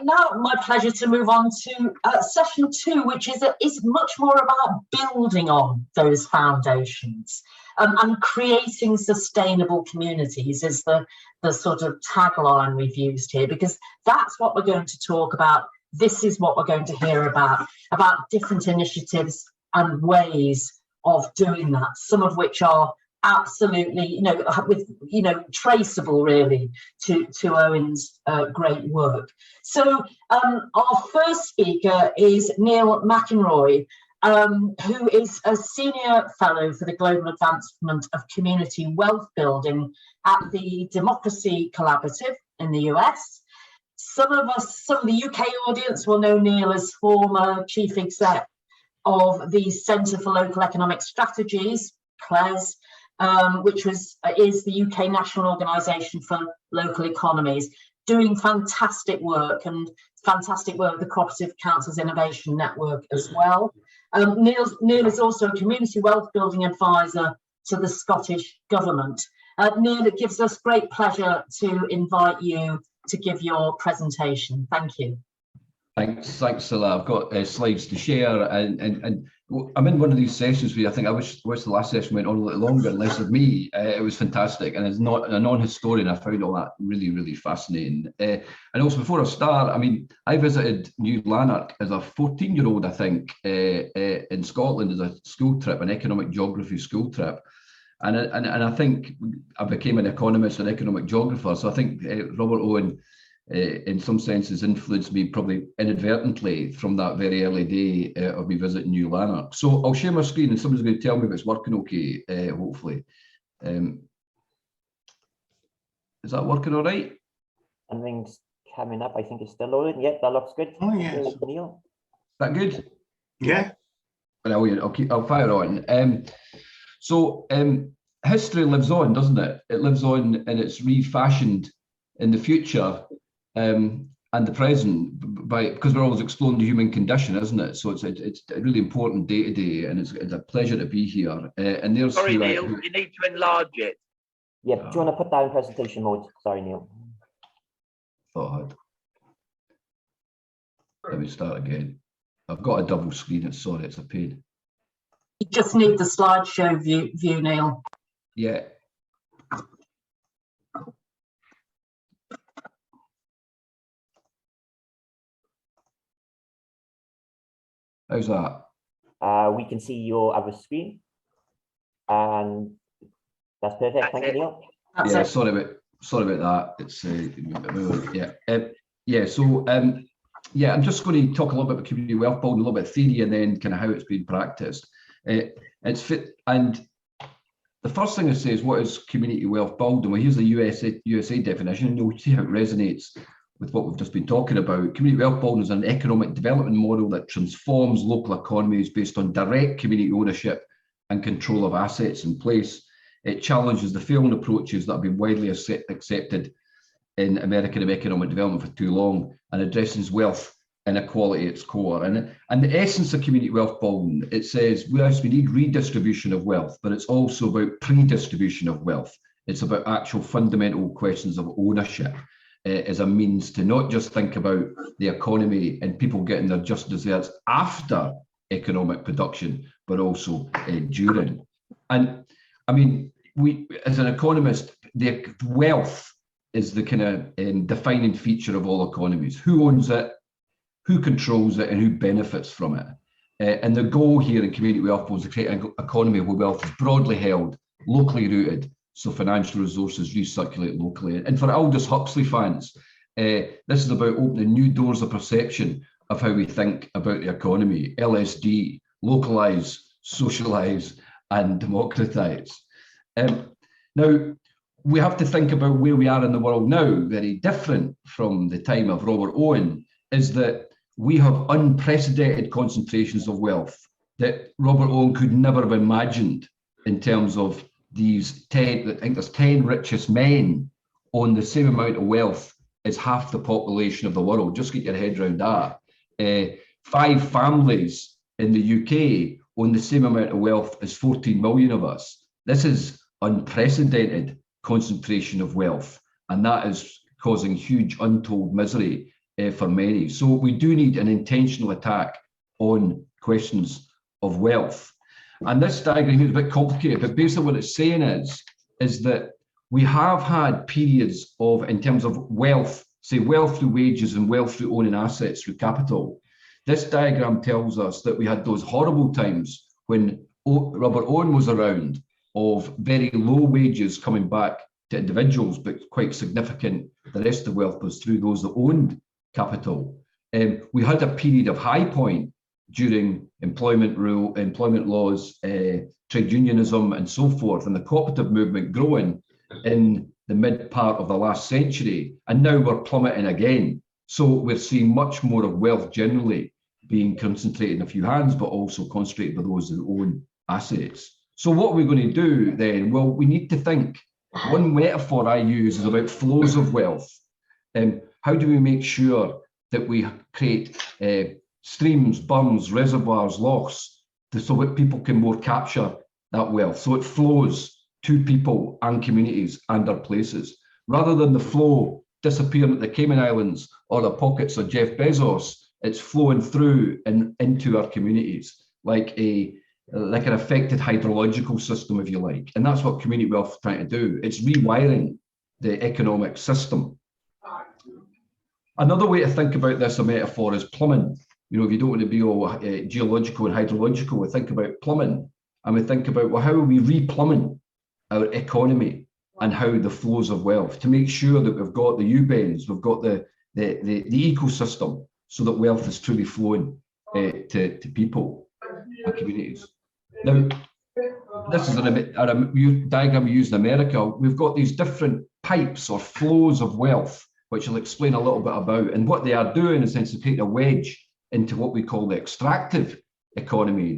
now my pleasure to move on to session 2, which is much more about building on those foundations and creating sustainable communities is the sort of tagline we've used here, because that's what we're going to talk about. This is what we're going to hear about different initiatives and ways of doing that, some of which are absolutely, traceable really to Owen's great work. So our first speaker is Neil McInroy, who is a senior fellow for the Global Advancement of Community Wealth Building at the Democracy Collaborative in the US. Some of the UK audience will know Neil as former chief exec of the Centre for Local Economic Strategies, CLES, which is the UK national organisation for local economies, doing fantastic work with the Cooperative Council's Innovation Network as well. Neil is also a community wealth building advisor to the Scottish Government. Neil, it gives us great pleasure to invite you to give your presentation. Thank you. Thanks, Scilla. I've got slides to share, and I'm in one of these sessions where I think I wish the last session went on a little longer and less of me. It was fantastic, and as a non-historian, I found all that really, really fascinating. And also, before I start, I mean, I visited New Lanark as a 14-year-old, I think, in Scotland as a school trip, an economic geography school trip. And I think I became an economist and economic geographer. So I think Robert Owen, in some senses, influenced me probably inadvertently from that very early day of me visiting New Lanark. So I'll share my screen and somebody's going to tell me if it's working okay, hopefully. Is that working all right? Something's coming up. I think it's still loading. Yep, that looks good. Oh, yes. Neil. Is that good? Yeah. Brilliant. I'll fire on. So history lives on, doesn't it? It lives on and it's refashioned in the future and the present because we're always exploring the human condition, isn't it? So it's a really important day today, and it's a pleasure to be here. And there's sorry, Neil, you need to enlarge it. Yeah, do you want to put that in presentation mode? Sorry, Neil. Thought let me start again. I've got a double screen. It's a pain. You just need the slideshow view, Neil. Yeah. How's that? We can see your other screen, and that's perfect. Thank you, Neil. Yeah, sorry about that. It's yeah. So yeah, I'm just going to talk a little bit about community wealth building, a little bit of theory, and then kind of how it's been practiced. It's fit, and the first thing I say is, what is community wealth building? Well, here's the USA definition, and you'll see how it resonates with what we've just been talking about. Community wealth building is an economic development model that transforms local economies based on direct community ownership and control of assets in place. It challenges the failing approaches that have been widely accepted in American economic development for too long, and addresses wealth inequality at its core. And the essence of community wealth building, it says, yes, we need redistribution of wealth, but it's also about pre-distribution of wealth. It's about actual fundamental questions of ownership as a means to not just think about the economy and people getting their just desserts after economic production, but also during. And I mean, we, as an economist, the wealth is the kind of defining feature of all economies. Who owns it, who controls it, and who benefits from it. And the goal here in community wealth is to create an economy where wealth is broadly held, locally rooted, so financial resources recirculate locally. And for Aldous Huxley fans, this is about opening new doors of perception of how we think about the economy. LSD, localise, socialise, and democratise. Now, we have to think about where we are in the world now, very different from the time of Robert Owen, is that we have unprecedented concentrations of wealth that Robert Owen could never have imagined in terms of these 10, I think there's 10 richest men own the same amount of wealth as half the population of the world. Just get your head around that. 5 families in the UK own the same amount of wealth as 14 million of us. This is unprecedented concentration of wealth, and that is causing huge untold misery for many. So we do need an intentional attack on questions of wealth. And this diagram here is a bit complicated, but basically what it's saying is that we have had periods of, in terms of wealth, say wealth through wages and wealth through owning assets through capital. This diagram tells us that we had those horrible times when Robert Owen was around, of very low wages coming back to individuals, but quite significant. The rest of wealth was through those that owned capital. We had a period of high point during employment laws, trade unionism and so forth, and the cooperative movement growing in the mid part of the last century. And now we're plummeting again. So we're seeing much more of wealth generally being concentrated in a few hands, but also concentrated by those who own assets. So what are we going to do then? Well, we need to think. One metaphor I use is about flows of wealth. How do we make sure that we create streams, burns, reservoirs, lochs, so that people can more capture that wealth, so it flows to people and communities and their places, rather than the flow disappearing at the Cayman Islands or the pockets of Jeff Bezos. It's flowing through and into our communities like an affected hydrological system, if you like. And that's what community wealth is trying to do. It's rewiring the economic system. Another way to think about this, a metaphor, is plumbing. You know, if you don't want to be all geological and hydrological, we think about plumbing, and we think about, well, how are we re-plumbing our economy and how the flows of wealth to make sure that we've got the U-bends, we've got the ecosystem, so that wealth is truly flowing to people and communities. Now, this is a diagram we use in America. We've got these different pipes or flows of wealth, which I'll explain a little bit about. And what they are doing is essentially creating a wedge into what we call the extractive economy,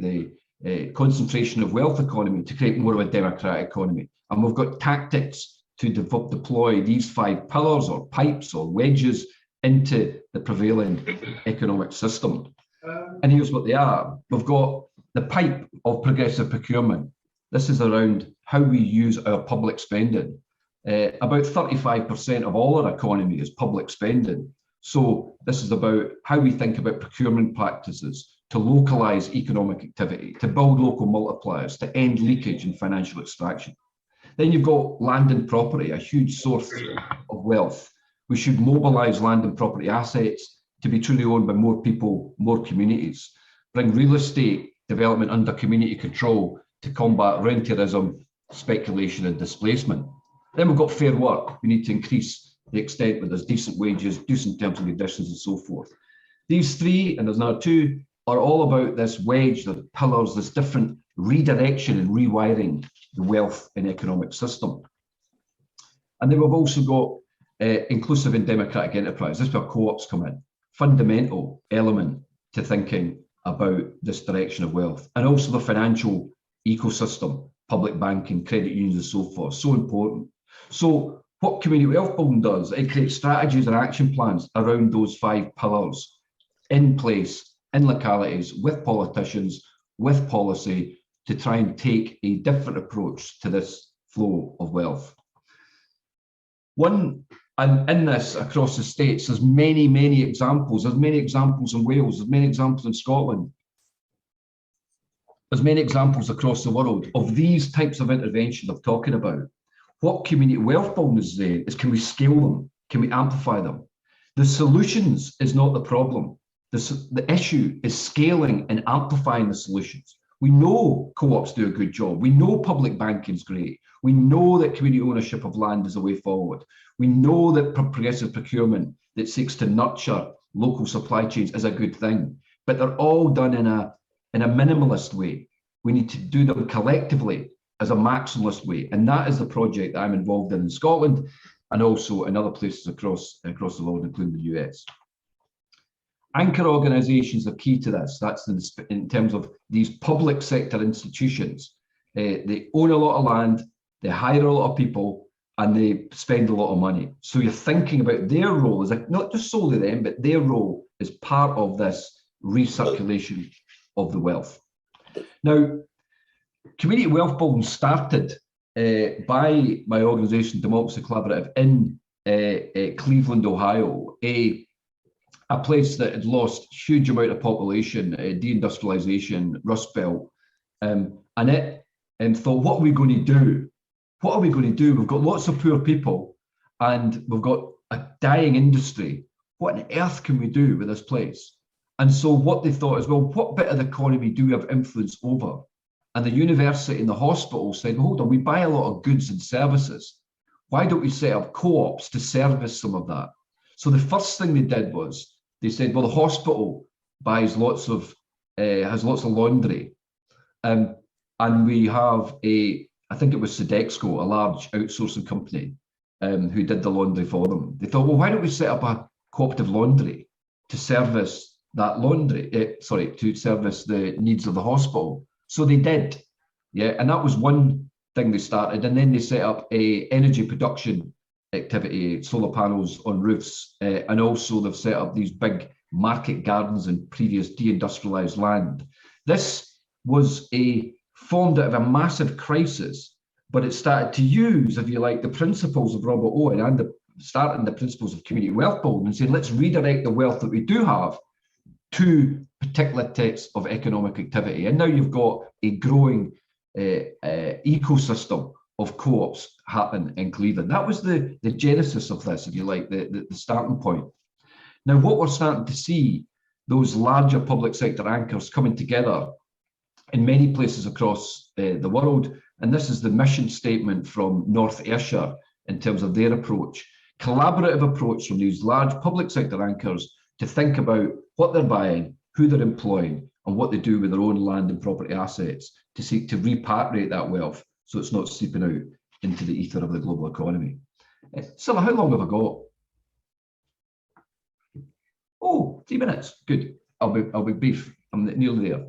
the concentration of wealth economy, to create more of a democratic economy. And we've got tactics to deploy these 5 pillars or pipes or wedges into the prevailing economic system. And here's what they are. We've got the pipe of progressive procurement. This is around how we use our public spending. About 35% of all our economy is public spending. So this is about how we think about procurement practices to localize economic activity, to build local multipliers, to end leakage and financial extraction. Then you've got land and property, a huge source of wealth. We should mobilize land and property assets to be truly owned by more people, more communities. Bring real estate development under community control to combat rentierism, speculation and displacement. Then we've got fair work. We need to increase the extent where there's decent wages, decent terms and conditions and so forth. These 3, and there's another 2, are all about this wedge, the pillars, this different redirection and rewiring the wealth and economic system. And then we've also got inclusive and democratic enterprise. This is where co-ops come in. Fundamental element to thinking about this direction of wealth, and also the financial ecosystem, public banking, credit unions and so forth, so important. So what community wealth building does, it creates strategies and action plans around those 5 pillars in place, in localities, with politicians, with policy, to try and take a different approach to this flow of wealth. And in this, across the states, there's many examples. There's many examples in Wales, there's many examples in Scotland. There's many examples across the world of these types of interventions I'm talking about. What community wealth building is there is, can we scale them? Can we amplify them? The solutions is not the problem. The issue is scaling and amplifying the solutions. We know co-ops do a good job. We know public banking is great. We know that community ownership of land is a way forward. We know that progressive procurement that seeks to nurture local supply chains is a good thing, but they're all done in a minimalist way. We need to do them collectively as a maximalist way. And that is the project that I'm involved in Scotland and also in other places across the world, including the US. Anchor organisations are key to this. That's in terms of these public sector institutions. They own a lot of land, they hire a lot of people, and they spend a lot of money. So you're thinking about their role as not just solely them, but their role as part of this recirculation of the wealth. Now, community wealth building started by my organisation, Democracy Collaborative, in Cleveland, Ohio. a place that had lost huge amount of population, deindustrialization, Rust Belt, and it thought, what are we going to do? What are we going to do? We've got lots of poor people and we've got a dying industry. What on earth can we do with this place? And so what they thought is, well, what bit of the economy do we have influence over? And the university and the hospital said, well, hold on, we buy a lot of goods and services. Why don't we set up co-ops to service some of that? So the first thing they did was they said, well, the hospital buys lots of, has lots of laundry. And we have I think it was Sodexo, a large outsourcing company, who did the laundry for them. They thought, well, why don't we set up a cooperative laundry to service that laundry, to service the needs of the hospital. So they did, yeah, and that was one thing they started. And then they set up a energy production activity, solar panels on roofs, and also they've set up these big market gardens in previous deindustrialized land. This was formed out of a massive crisis, but it started to use, if you like, the principles of Robert Owen and starting the principles of community wealth building and saying, let's redirect the wealth that we do have to particular types of economic activity. And now you've got a growing ecosystem of co-ops happen in Cleveland. That was the genesis of this, if you like, the starting point. Now, what we're starting to see, those larger public sector anchors coming together in many places across the world, and this is the mission statement from North Ayrshire in terms of their approach. Collaborative approach from these large public sector anchors to think about what they're buying, who they're employing, and what they do with their own land and property assets to seek to repatriate that wealth so it's not seeping out into the ether of the global economy. Scilla, how long have I got? Oh, 3 minutes. Good. I'll be brief. I'm nearly there.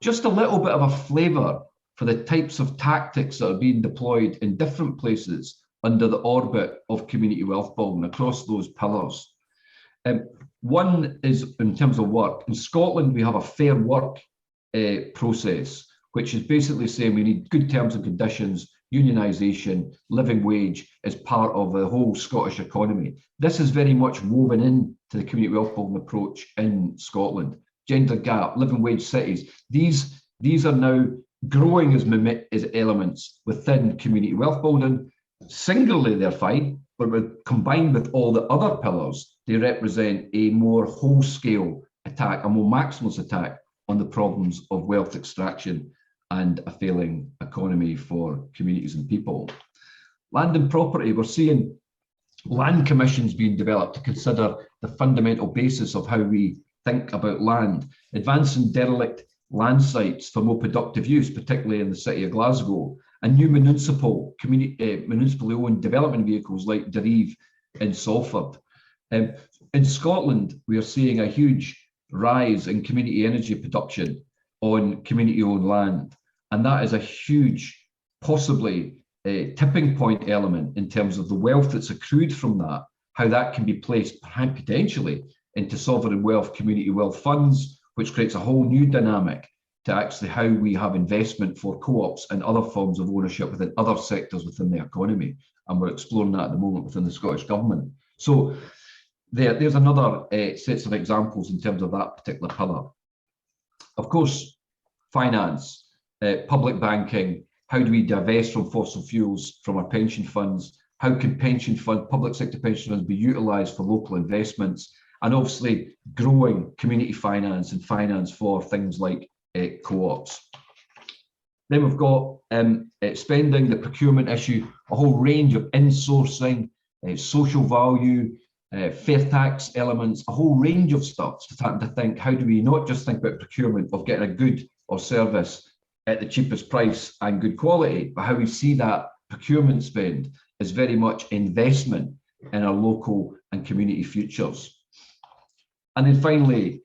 Just a little bit of a flavour for the types of tactics that are being deployed in different places under the orbit of community wealth building across those pillars. One is in terms of work. In Scotland, we have a fair work process, which is basically saying we need good terms and conditions, unionisation, living wage as part of the whole Scottish economy. This is very much woven into the community wealth building approach in Scotland. Gender gap, living wage cities, these are now growing as elements within community wealth building. Singularly, they're fine, but combined with all the other pillars, they represent a more whole-scale attack, a more maximalist attack on the problems of wealth extraction and a failing economy for communities and people. Land and property, we're seeing land commissions being developed to consider the fundamental basis of how we think about land, advancing derelict land sites for more productive use, particularly in the city of Glasgow, and new municipally owned development vehicles like Derive in Salford. In Scotland, we are seeing a huge rise in community energy production on community-owned land, and that is a huge, possibly a tipping point element in terms of the wealth that's accrued from that, how that can be placed potentially into sovereign wealth, community wealth funds, which creates a whole new dynamic to actually how we have investment for co-ops and other forms of ownership within other sectors within the economy. And we're exploring that at the moment within the Scottish Government. So there's another sets of examples in terms of that particular pillar. Of course, finance, public banking, how do we divest from fossil fuels from our pension funds? How can public sector pension funds be utilised for local investments? And obviously growing community finance and finance for things like co-ops. Then we've got spending, the procurement issue, a whole range of insourcing, social value, fair tax elements, a whole range of stuff starting to think, how do we not just think about procurement of getting a good or service at the cheapest price and good quality, but how we see that procurement spend is very much investment in our local and community futures. And then finally,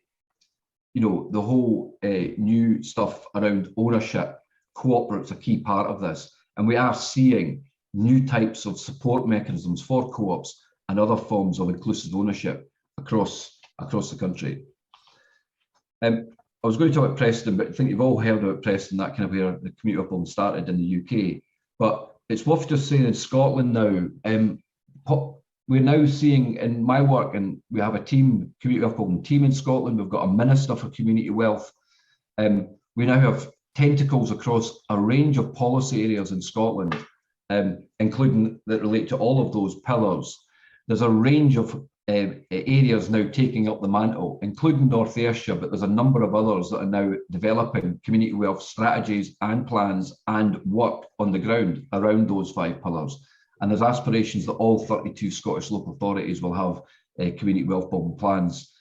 you know, the whole new stuff around ownership, co-operatives a key part of this. And we are seeing new types of support mechanisms for co-ops and other forms of inclusive ownership across the country. I was going to talk about Preston, but I think you've all heard about Preston, that kind of where the community wealth building started in the UK. But it's worth just saying in Scotland now, we're now seeing in my work, and we have a team, community wealth building team in Scotland. We've got a minister for community wealth. We now have tentacles across a range of policy areas in Scotland, including that relate to all of those pillars. There's a range of areas now taking up the mantle, including North Ayrshire, but there's a number of others that are now developing community wealth strategies and plans and work on the ground around those 5 pillars. And there's aspirations that all 32 Scottish local authorities will have community wealth building plans.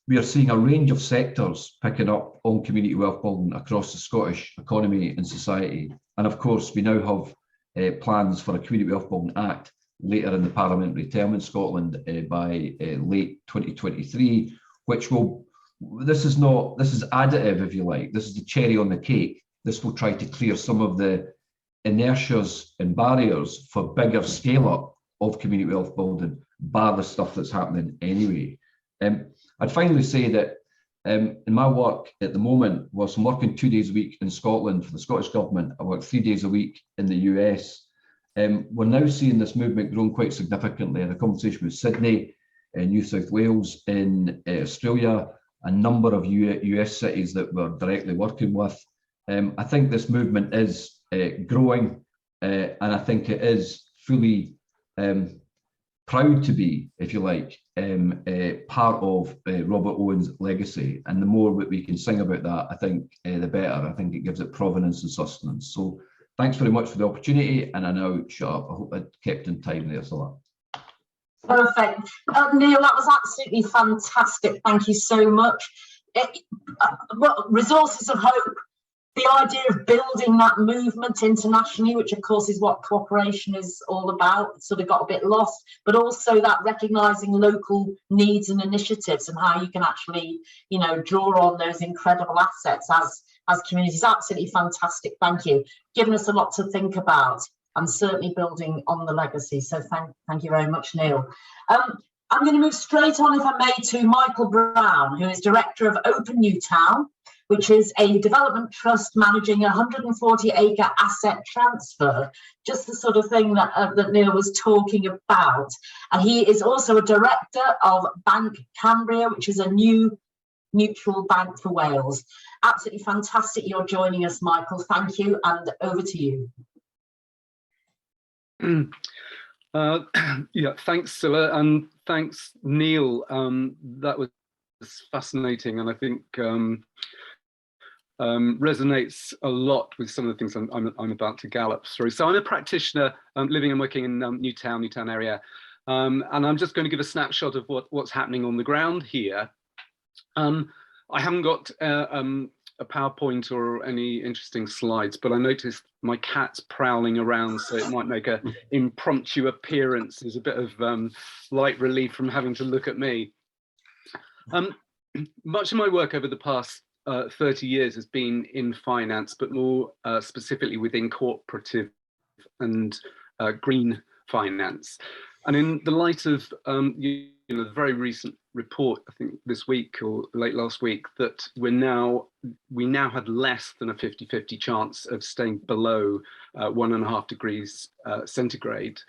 We are seeing a range of sectors picking up on community wealth building across the Scottish economy and society. And of course, we now have plans for a Community Wealth Building Act later in the parliamentary term in Scotland by late 2023, which will, this is additive, if you like. This is the cherry on the cake. This will try to clear some of the inertias and barriers for bigger scale up of community wealth building, bar the stuff that's happening anyway. I'd finally say that in my work at the moment, whilst I'm working 2 days a week in Scotland for the Scottish Government, I work 3 days a week in the US. We're now seeing this movement growing quite significantly. In a conversation with Sydney, New South Wales, in Australia, a number of US cities that we're directly working with. I think this movement is growing, and I think it is fully proud to be, if you like, part of Robert Owen's legacy. And the more that we can sing about that, I think the better. I think it gives it provenance and sustenance. So thanks very much for the opportunity, and I now shut up. I hope I kept in time there, so. Perfect. Neil, that was absolutely fantastic. Thank you so much. Well, resources of hope, the idea of building that movement internationally, which of course is what cooperation is all about, it sort of got a bit lost, but also that recognizing local needs and initiatives and how you can actually, you know, draw on those incredible assets as communities. Absolutely fantastic. Thank you. Given us a lot to think about and certainly building on the legacy. So thank you very much, Neil. I'm going to move straight on, if I may, to Michael Brown, who is Director of Open Newtown, which is a development trust managing a 140-acre asset transfer, just the sort of thing that Neil was talking about. And he is also a director of Bank Cambria, which is a new mutual bank for Wales. Absolutely fantastic you're joining us, Michael. Thank you, and over to you. Yeah, thanks, Scilla, and thanks, Neil. That was fascinating, and I think resonates a lot with some of the things I'm about to gallop through. So I'm a practitioner living and working in Newtown area, and I'm just going to give a snapshot of what's happening on the ground here. I haven't got a PowerPoint or any interesting slides, but I noticed my cat's prowling around, so it might make an impromptu appearance. There's a bit of light relief from having to look at me. Much of my work over the past 30 years has been in finance, but more specifically within cooperative and green finance. And in the light of the very recent report, I think this week or late last week, that we now had less than a 50-50 chance of staying below 1.5 degrees centigrade.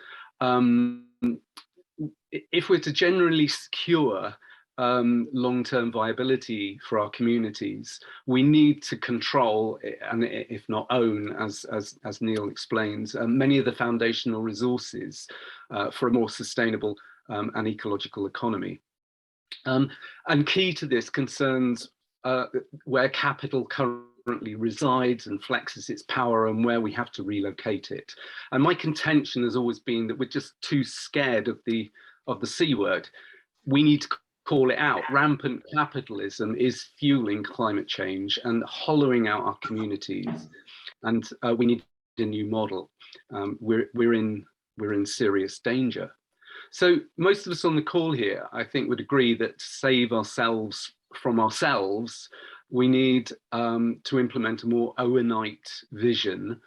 If we're to generally secure long-term viability for our communities, we need to control, and if not own, as Neil explains, many of the foundational resources for a more sustainable and ecological economy. And key to this concerns where capital currently resides and flexes its power, and where we have to relocate it. And my contention has always been that we're just too scared of the C word. We need to call it out. Rampant capitalism is fueling climate change and hollowing out our communities, and we need a new model. We're in serious danger. So most of us on the call here, I think, would agree that to save ourselves from ourselves, we need to implement a more Owenite vision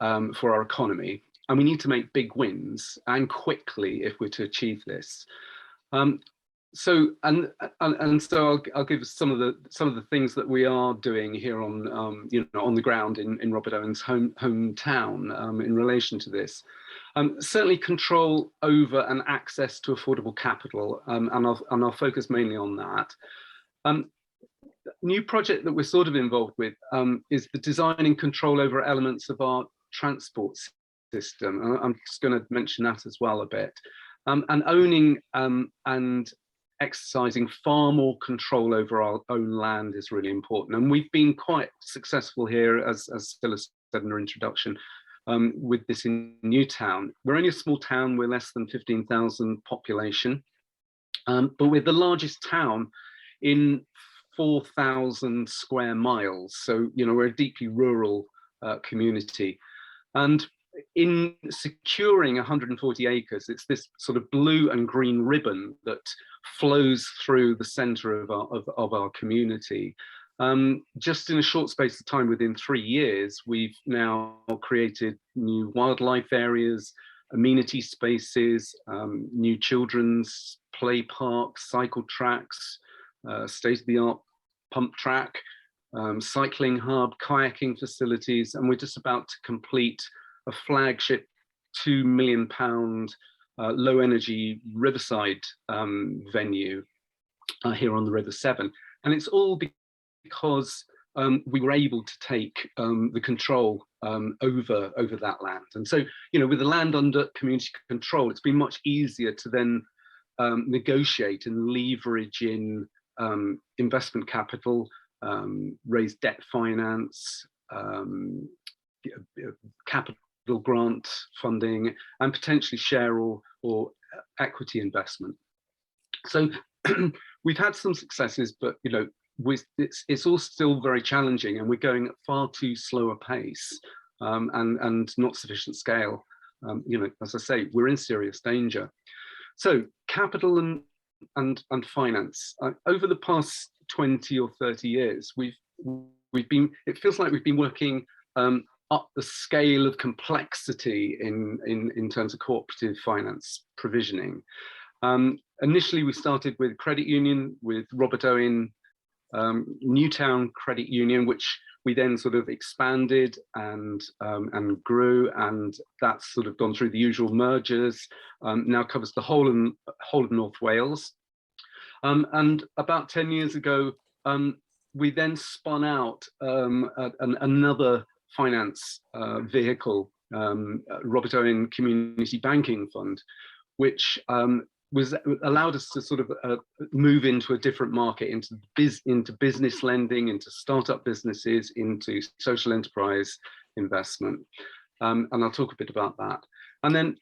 for our economy, and we need to make big wins, and quickly, if we're to achieve this. so so I'll give some of the things that we are doing here on on the ground in Robert Owen's hometown in relation to this. Certainly control over and access to affordable capital, and I'll focus mainly on that. New project that we're sort of involved with is the design and control over elements of our transport system. I'm just going to mention that as well a bit. And owning and exercising far more control over our own land is really important. And we've been quite successful here, as Stella said in her introduction, with this in Newtown. We're only a small town, we're less than 15,000 population, but we're the largest town in 4,000 square miles. So, we're a deeply rural community. And in securing 140 acres, it's this sort of blue and green ribbon that flows through the center of our community. Just in a short space of time, within 3 years, we've now created new wildlife areas, amenity spaces, new children's play parks, cycle tracks, state-of-the-art pump track, cycling hub, kayaking facilities, and we're just about to complete a flagship £2 million low energy riverside venue here on the River Severn. And it's all because we were able to take the control over that land. And so, with the land under community control, it's been much easier to then negotiate and leverage in investment capital, raise debt finance, capital grant funding, and potentially share or equity investment. So we've had some successes, but it's all still very challenging, and we're going at far too slow a pace and not sufficient scale. As I say, we're in serious danger. So capital and finance. Over the past 20 or 30 years, it feels like we've been working up the scale of complexity in terms of cooperative finance provisioning. Initially, we started with credit union, with Robert Owen Newtown Credit Union, which we then sort of expanded and grew, and that's sort of gone through the usual mergers. Now covers the whole of North Wales. And about 10 years ago, we then spun out another finance vehicle, Robert Owen Community Banking Fund, which allowed us to sort of move into a different market, into business lending, into startup businesses, into social enterprise investment. And I'll talk a bit about that. And then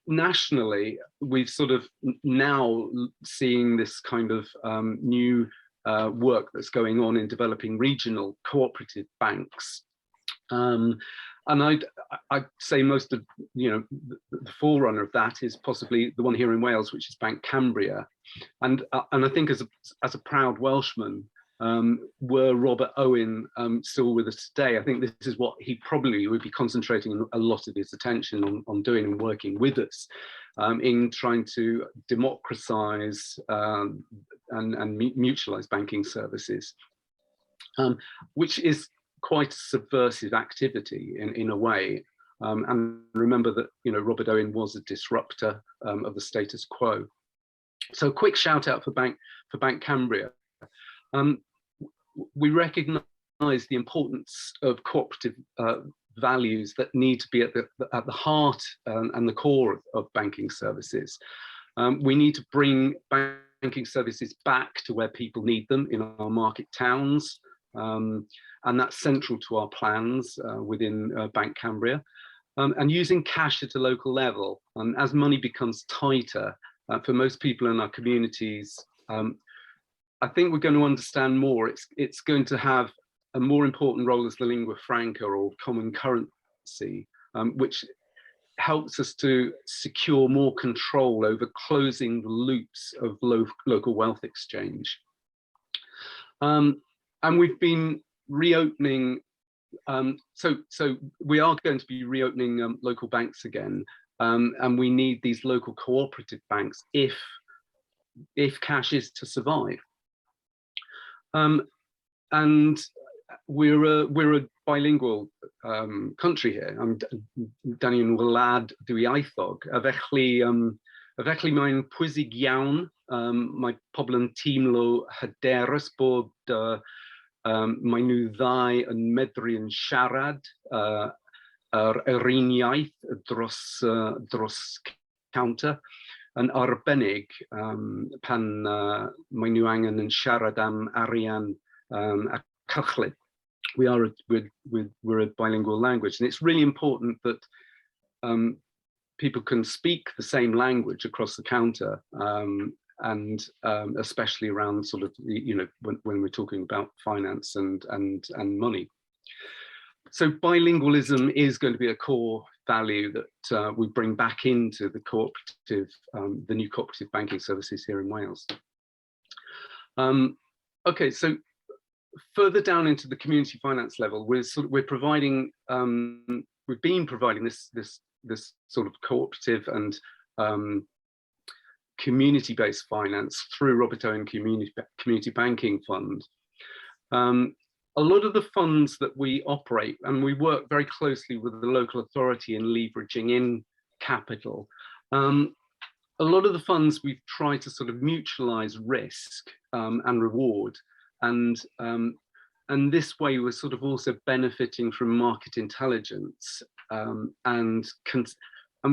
nationally, we've sort of now seeing this kind of new work that's going on in developing regional cooperative banks. And I'd say most of, the forerunner of that is possibly the one here in Wales, which is Bank Cambria. And I think as a proud Welshman, were Robert Owen still with us today, I think this is what he probably would be concentrating a lot of his attention on doing and working with us in trying to democratize and mutualize banking services, which is quite a subversive activity in a way. And remember that Robert Owen was a disruptor of the status quo. So a quick shout out for Bank Cambria. We recognise the importance of cooperative values that need to be at the heart and the core of banking services. We need to bring banking services back to where people need them in our market towns. And that's central to our plans within Bank Cambria. And using cash at a local level. As money becomes tighter for most people in our communities, I think we're going to understand more. It's going to have a more important role as the lingua franca or common currency, which helps us to secure more control over closing the loops of local wealth exchange. And we've been reopening, so we are going to be reopening local banks again, and we need these local cooperative banks if if cash is to survive. And we're a bilingual country here. Dan ni'n wlad dwyieithog. Felly mae'n pwysig iawn, mae pobl yn teimlo hyderus bod mae nhw ddau yn medru yn siarad yr un iaith dros counter, yn arbennig pan mae nhw angen yn siarad am arian a cychlyd. We're a bilingual language, and it's really important that people can speak the same language across the counter, and especially around sort of, you know, when we're talking about finance and money. So bilingualism is going to be a core value that we bring back into the cooperative, the new cooperative banking services here in Wales. Okay, so further down into the community finance level, we're providing, we've been providing this sort of cooperative and community-based finance through Robert Owen Community Banking Fund. A lot of the funds that we operate, and we work very closely with the local authority in leveraging in capital. A lot of the funds we've tried to sort of mutualize risk and reward, and this way we're sort of also benefiting from market intelligence, and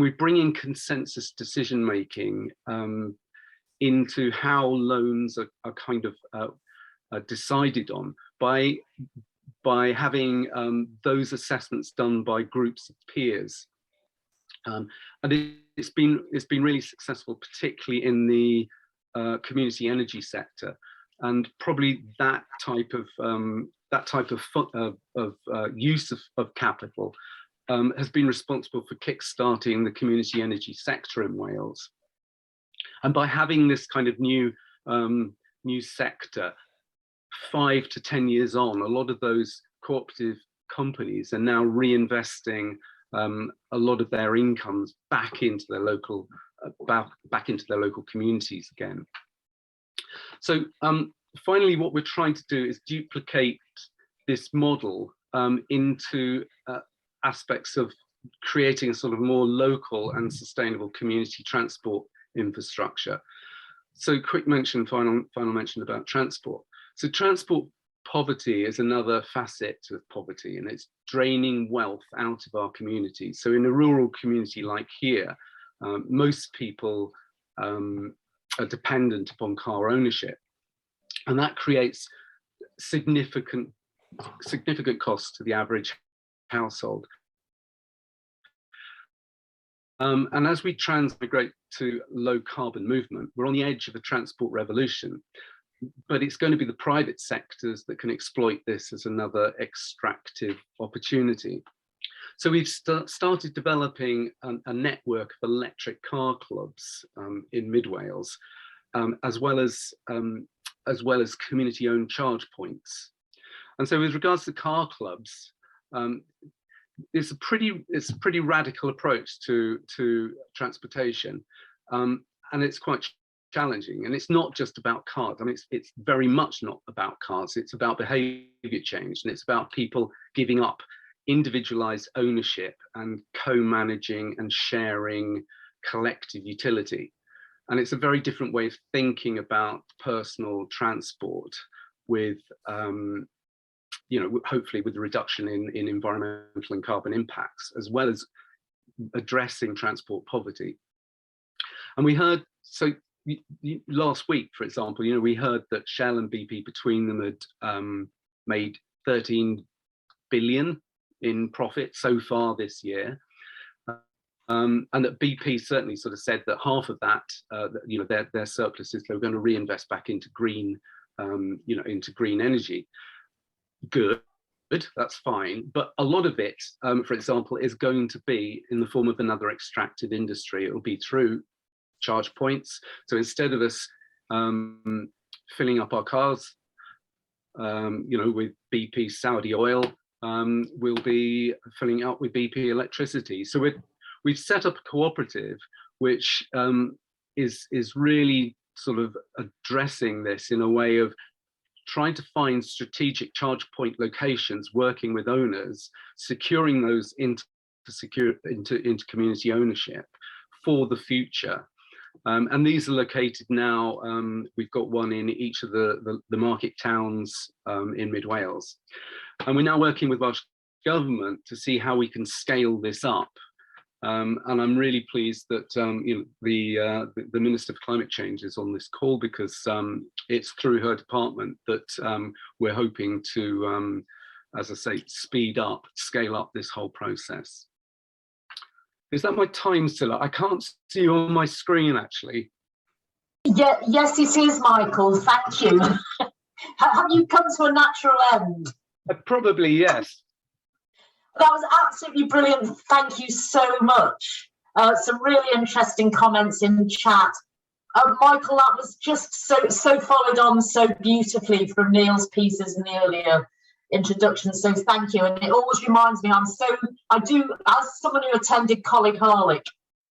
we bring in consensus decision making into how loans are kind of decided on by having those assessments done by groups of peers, and it's been really successful, particularly in the community energy sector, and probably that type of use of capital has been responsible for kickstarting the community energy sector in Wales. And by having this kind of new sector, 5 to 10 years on, a lot of those cooperative companies are now reinvesting a lot of their incomes back into their local communities again. So finally, what we're trying to do is duplicate this model into aspects of creating a sort of more local and sustainable community transport infrastructure. So quick mention, final mention about transport. So transport poverty is another facet of poverty, and it's draining wealth out of our communities. So in a rural community like here, most people are dependent upon car ownership, and that creates significant costs to the average household. And as we transmigrate to low carbon movement, we're on the edge of a transport revolution, but it's going to be the private sectors that can exploit this as another extractive opportunity. So we've started developing a network of electric car clubs in Mid Wales, as well as community-owned charge points. And so with regards to car clubs, it's a pretty radical approach to transportation, and it's quite challenging. And it's not just about cars. I mean, it's very much not about cars. It's about behavior change, and it's about people giving up individualized ownership and co-managing and sharing collective utility. And it's a very different way of thinking about personal transport, with you know, hopefully with the reduction in environmental and carbon impacts, as well as addressing transport poverty. And we heard, so last week, for example, you know, we heard that Shell and BP between them had made 13 billion in profit so far this year. And that BP certainly sort of said that half of that, you know, their surpluses, they were going to reinvest back into green, you know, into green energy. Good, that's fine. But a lot of it, for example, is going to be in the form of another extractive industry. It will be through charge points. So instead of us filling up our cars, you know, with BP Saudi oil, we'll be filling up with BP electricity. So we've set up a cooperative which is really sort of addressing this in a way of trying to find strategic charge point locations, working with owners, securing those into community ownership for the future. And these are located now, we've got one in each of the market towns in Mid Wales. And we're now working with Welsh Government to see how we can scale this up. And I'm really pleased that the Minister for Climate Change is on this call, because it's through her department that we're hoping to, as I say, scale up this whole process. Is that my time, Scilla? I can't see you on my screen, actually. Yeah, yes, it is, Michael. Thank you. Have you come to a natural end? Probably, yes. That was absolutely brilliant. Thank you so much. Some really interesting comments in chat. Michael, that was just so followed on so beautifully from Neil's pieces in the earlier introduction. So thank you. And it always reminds me, I do, as someone who attended Coleg Harlech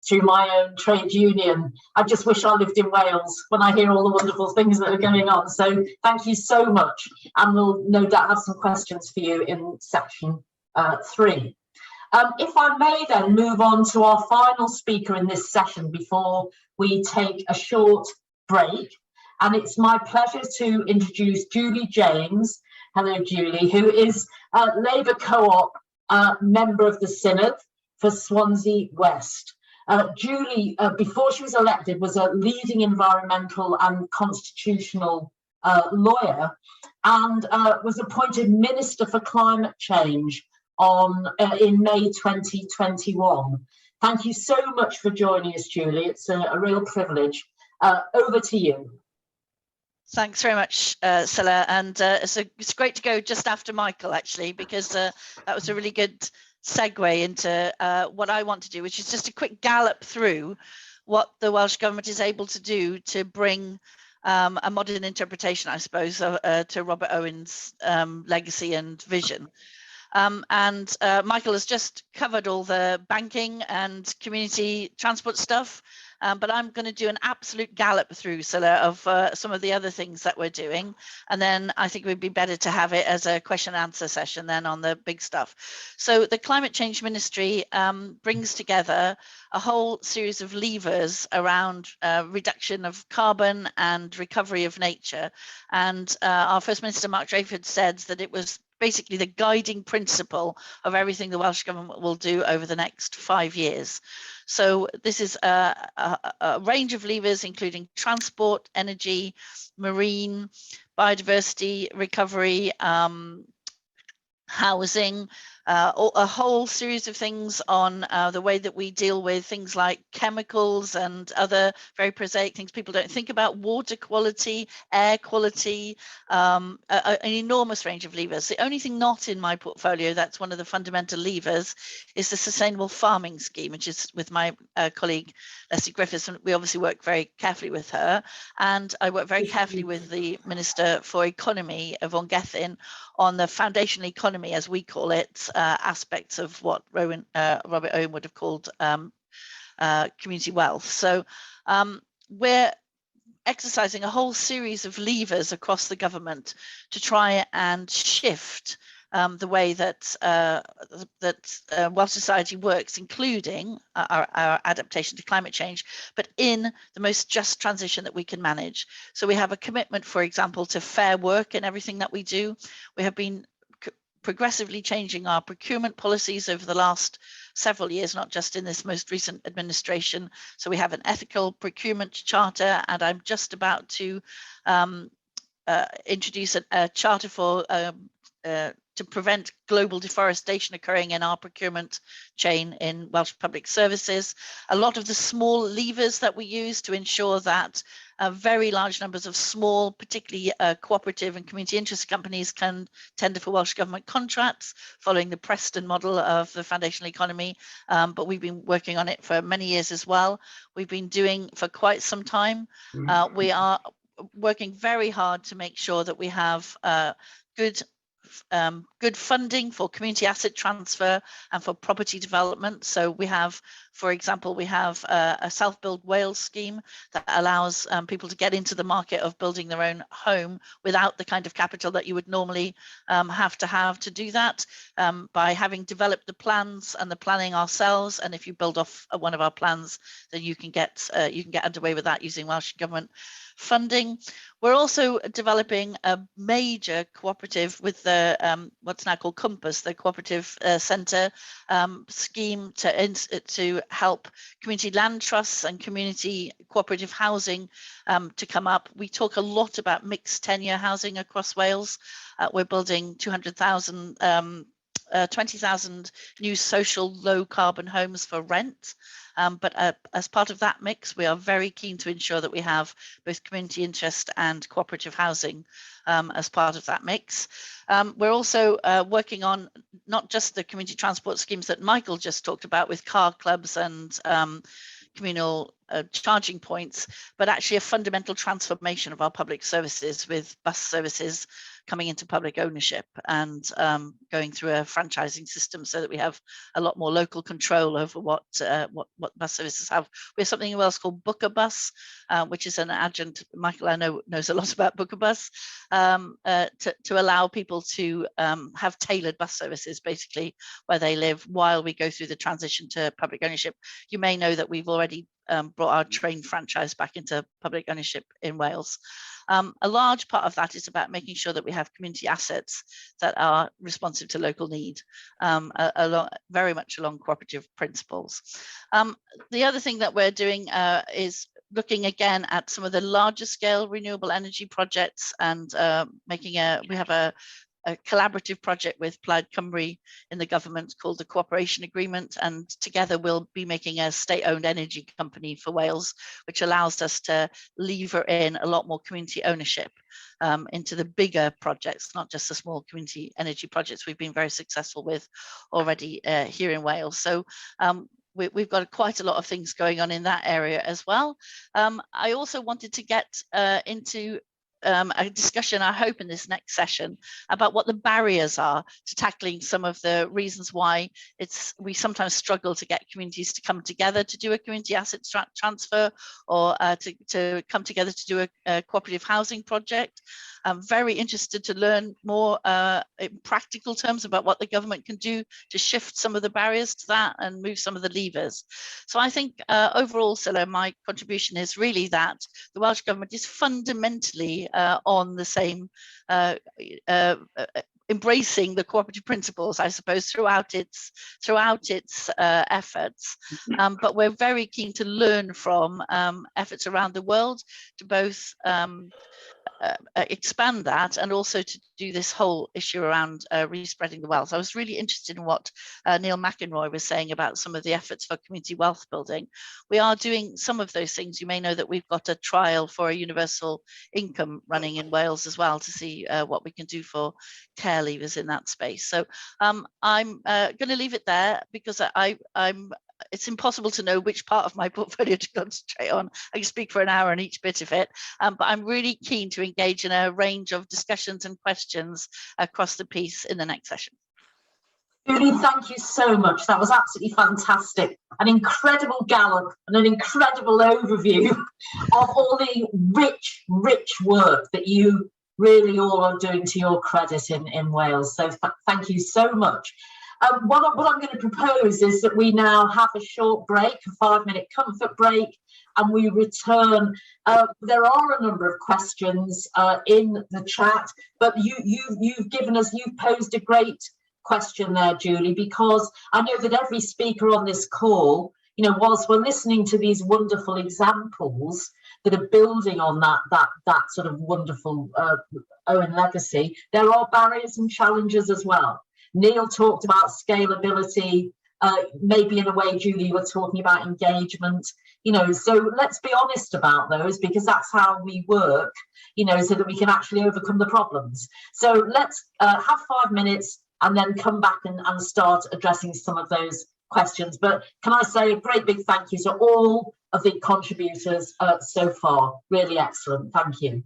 through my own trade union, I just wish I lived in Wales when I hear all the wonderful things that are going on. So thank you so much. And we'll no doubt have some questions for you in section 3. If I may then move on to our final speaker in this session before we take a short break. And it's my pleasure to introduce Julie James. Hello, Julie, who is a Labour Co-op member of the Synod for Swansea West. Julie, before she was elected, was a leading environmental and constitutional lawyer, and was appointed Minister for Climate Change in May 2021. Thank you so much for joining us, Julie. It's a real privilege. Over to you. Thanks very much, Scilla, and it's great to go just after Michael, actually, because that was a really good segue into what I want to do, which is just a quick gallop through what the Welsh Government is able to do to bring a modern interpretation, I suppose, to Robert Owen's legacy and vision. And Michael has just covered all the banking and community transport stuff, but I'm going to do an absolute gallop through, Scilla, of some of the other things that we're doing. And then I think it would be better to have it as a question and answer session then on the big stuff. So the Climate Change Ministry brings together a whole series of levers around reduction of carbon and recovery of nature. And our First Minister, Mark Drakeford, said that it was basically the guiding principle of everything the Welsh Government will do over the next 5 years. So this is a range of levers, including transport, energy, marine, biodiversity, recovery, housing, a whole series of things on the way that we deal with things like chemicals and other very prosaic things people don't think about, water quality, air quality, an enormous range of levers. The only thing not in my portfolio that's one of the fundamental levers is the Sustainable Farming Scheme, which is with my colleague Leslie Griffiths. And we obviously work very carefully with her, and I work very carefully with the Minister for Economy, Yvonne Gethin, on the foundational economy, as we call it, aspects of what Robert Owen would have called community wealth. So we're exercising a whole series of levers across the government to try and shift the way that Welsh society works, including our adaptation to climate change, but in the most just transition that we can manage. So we have a commitment, for example, to fair work in everything that we do. We have been progressively changing our procurement policies over the last several years, not just in this most recent administration. So we have an ethical procurement charter, and I'm just about to introduce a charter for to prevent global deforestation occurring in our procurement chain in Welsh Public Services. A lot of the small levers that we use to ensure that very large numbers of small, particularly cooperative and community interest companies can tender for Welsh Government contracts, following the Preston model of the foundational economy. But we've been working on it for many years as well. We've been doing for quite some time. We are working very hard to make sure that we have good good funding for community asset transfer and for property development. So we have, for example, we have a self-build Wales scheme that allows people to get into the market of building their own home without the kind of capital that you would normally have to do that, by having developed the plans and the planning ourselves. And if you build off one of our plans, then you can get underway with that using Welsh Government funding. We're also developing a major cooperative with the what's now called Compass, the cooperative centre scheme to help community land trusts and community cooperative housing to come up. We talk a lot about mixed tenure housing across Wales. We're building 200,000 20,000 new social low carbon homes for rent. But as part of that mix, we are very keen to ensure that we have both community interest and cooperative housing as part of that mix. We're also working on not just the community transport schemes that Michael just talked about with car clubs and communal charging points, but actually a fundamental transformation of our public services, with bus services coming into public ownership and going through a franchising system so that we have a lot more local control over what bus services have. We have something in Wales called Book a Bus, which is an adjunct. Michael, I know, knows a lot about Book a Bus, to allow people to have tailored bus services basically where they live while we go through the transition to public ownership. You may know that we've already brought our train franchise back into public ownership in Wales. A large part of that is about making sure that we have community assets that are responsive to local need, very much along cooperative principles. The other thing that we're doing is looking again at some of the larger scale renewable energy projects, and we have a collaborative project with Plaid Cymru in the government called the Cooperation Agreement, and together we'll be making a state-owned energy company for Wales, which allows us to lever in a lot more community ownership into the bigger projects, not just the small community energy projects we've been very successful with already here in Wales. So we've got quite a lot of things going on in that area as well. I also wanted to get into a discussion, I hope, in this next session about what the barriers are to tackling some of the reasons why we sometimes struggle to get communities to come together to do a community asset transfer, or to come together to do a cooperative housing project. I'm very interested to learn more in practical terms about what the government can do to shift some of the barriers to that and move some of the levers. So I think overall, Scylla, my contribution is really that the Welsh Government is fundamentally on the same, embracing the cooperative principles, I suppose, throughout its efforts. But we're very keen to learn from efforts around the world to both expand that and also to do this whole issue around respreading the wealth. I was really interested in what Neil McInroy was saying about some of the efforts for community wealth building. We are doing some of those things. You may know that we've got a trial for a universal income running in Wales as well, to see what we can do for care leavers in that space. So I'm going to leave it there, because it's impossible to know which part of my portfolio to concentrate on. I can speak for an hour on each bit of it, but I'm really keen to engage in a range of discussions and questions across the piece in the next session. Julie, thank you so much. That was absolutely fantastic. An incredible gallop and an incredible overview of all the rich, rich work that you really all are doing to your credit in Wales. So thank you so much. What I'm going to propose is that we now have a short break, a 5-minute comfort break, and we return. There are a number of questions in the chat, but you've posed a great question there, Julie, because I know that every speaker on this call, whilst we're listening to these wonderful examples that are building on that sort of wonderful Owen legacy, there are barriers and challenges as well. Neil talked about scalability, maybe in a way, Julie, you were talking about engagement, so let's be honest about those, because that's how we work, so that we can actually overcome the problems. So let's have 5 minutes and then come back and start addressing some of those questions. But can I say a great big thank you to all of the contributors so far? Really excellent. Thank you.